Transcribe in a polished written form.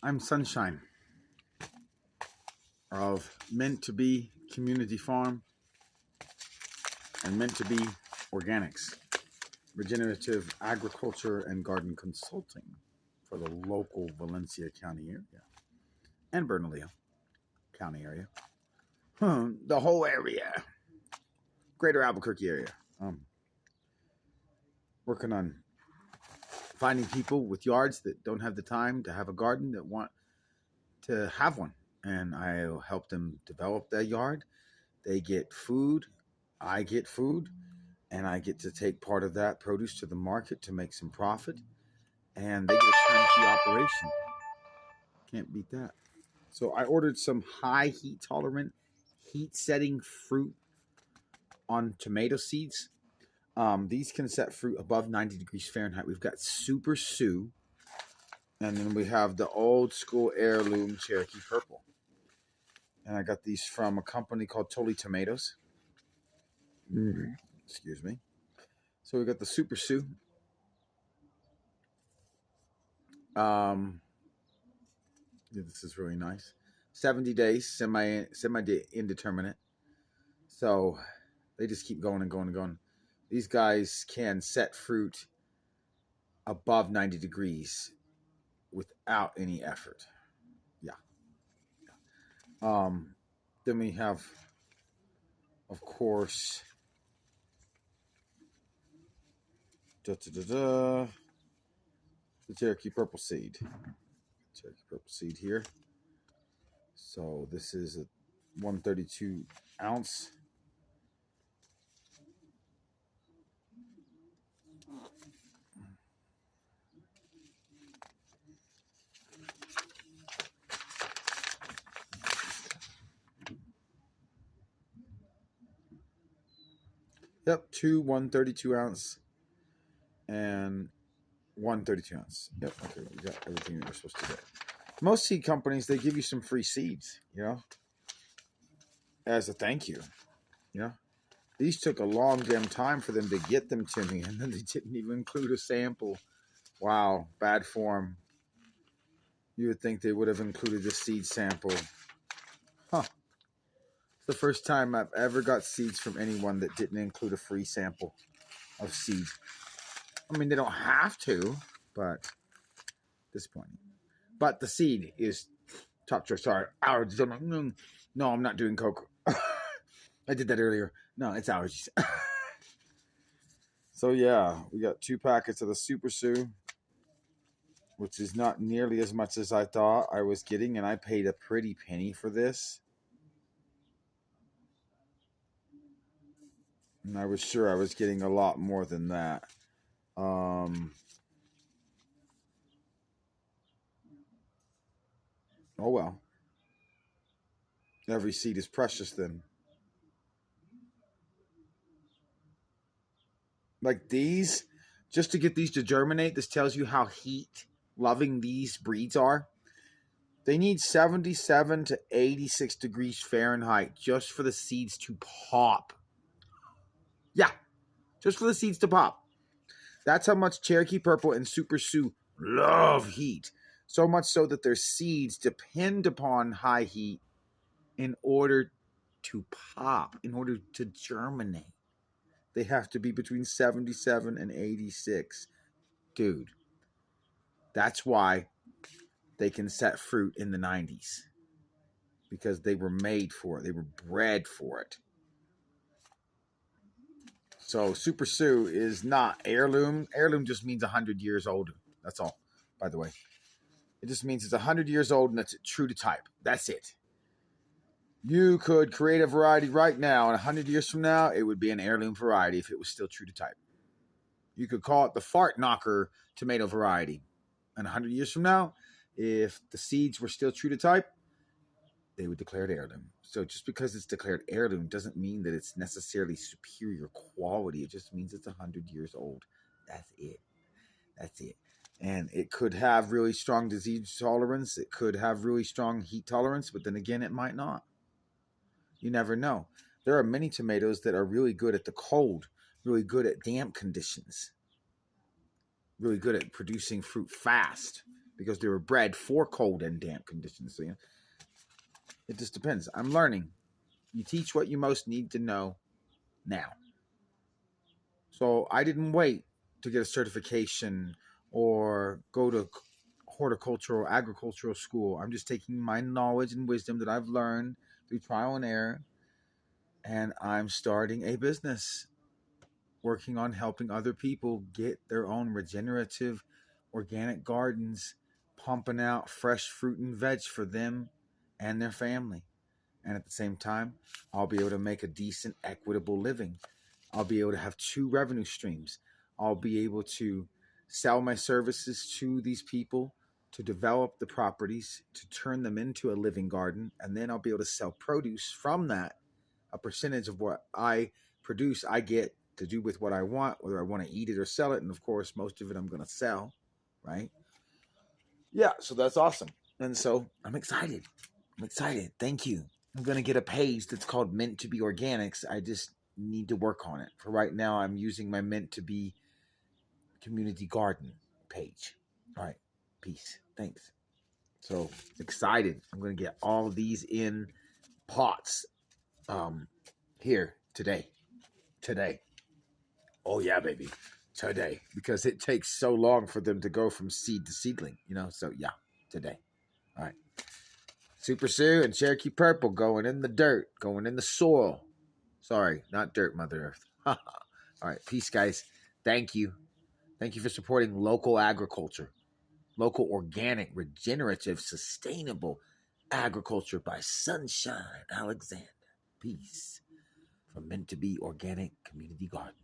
I'm Sunshine of Meant to Be Community Farm and Meant to Be Organics, regenerative agriculture and garden consulting for the local Valencia County area and Bernalillo County area. The whole area, greater Albuquerque area. Working on finding people with yards that don't have the time to have a garden that want to have one. And I'll help them develop their yard. They get food, I get food, and I get to take part of that produce to the market to make some profit. And they get a turnkey operation. Can't beat that. So I ordered some high heat tolerant, heat setting fruit on tomato seeds. These can set fruit above 90 degrees Fahrenheit. We've got Super Sioux, and then we have the old school heirloom Cherokee Purple. And I got these from a company called Totally Tomatoes. Excuse me. So we got the Super Sioux. This is really nice. 70 days, semi indeterminate. So they just keep going and going and going. These guys can set fruit above 90 degrees without any effort. Yeah. Then we have, of course, the Cherokee Purple seed. Cherokee Purple seed here. So this is a 132 ounce. Yep, two 132 ounce and 132 ounce. Yep, okay, we got everything that we're supposed to get. Most seed companies, they give you some free seeds, as a thank you. These took a long damn time for them to get them to me, and then they didn't even include a sample. Wow, bad form. You would think they would have included the seed sample. Huh. It's the first time I've ever got seeds from anyone that didn't include a free sample of seed. I mean, they don't have to, but disappointing. But the seed is top choice. Sorry, allergies. No, I'm not doing coke. I did that earlier. No, it's allergies. So yeah, we got 2 packets of the Super Sioux, which is not nearly as much as I thought I was getting, and I paid a pretty penny for this. And I was sure I was getting a lot more than that. Oh well. Every seed is precious then. Like these, just to get these to germinate, this tells you how heat loving these breeds are. They need 77 to 86 degrees Fahrenheit just for the seeds to pop. Yeah, just for the seeds to pop. That's how much Cherokee Purple and Super Sioux love heat. So much so that their seeds depend upon high heat in order to pop, in order to germinate. They have to be between 77 and 86. Dude, that's why they can set fruit in the 90s. Because they were made for it. They were bred for it. So Super Sioux is not heirloom. Heirloom just means 100 years old. That's all, by the way. It just means it's 100 years old and it's true to type. That's it. You could create a variety right now, and 100 years from now, it would be an heirloom variety if it was still true to type. You could call it the fart knocker tomato variety. And 100 years from now, if the seeds were still true to type, they would declare it heirloom. So just because it's declared heirloom doesn't mean that it's necessarily superior quality. It just means it's 100 years old. That's it. That's it. And it could have really strong disease tolerance. It could have really strong heat tolerance, but then again, it might not. You never know. There are many tomatoes that are really good at the cold, really good at damp conditions, really good at producing fruit fast because they were bred for cold and damp conditions. So, it just depends. I'm learning. You teach what you most need to know now. So I didn't wait to get a certification or go to horticultural, agricultural school. I'm just taking my knowledge and wisdom that I've learned through trial and error, and I'm starting a business working on helping other people get their own regenerative organic gardens, pumping out fresh fruit and veg for them and their family. And at the same time, I'll be able to make a decent, equitable living. I'll be able to have 2 revenue streams. I'll be able to sell my services to these people, to develop the properties, to turn them into a living garden, and then I'll be able to sell produce from that. A percentage of what I produce, I get to do with what I want, whether I want to eat it or sell it. And of course, most of it I'm going to sell, right? Yeah, so that's awesome. And so I'm excited. Thank you. I'm going to get a page that's called Meant to Be Organics. I just need to work on it. For right now, I'm using my Meant to Be Community Garden page. All right. Peace. Thanks. So excited. I'm going to get all of these in pots here today. Oh, yeah, baby. Today. Because it takes so long for them to go from seed to seedling, So, yeah, today. All right. Super Sioux and Cherokee Purple going in the dirt, going in the soil. Sorry, not dirt, Mother Earth. All right, peace, guys. Thank you. Thank you for supporting local agriculture, local organic, regenerative, sustainable agriculture by Sunshine Alexander. Peace from Meant to Be Organic Community Garden.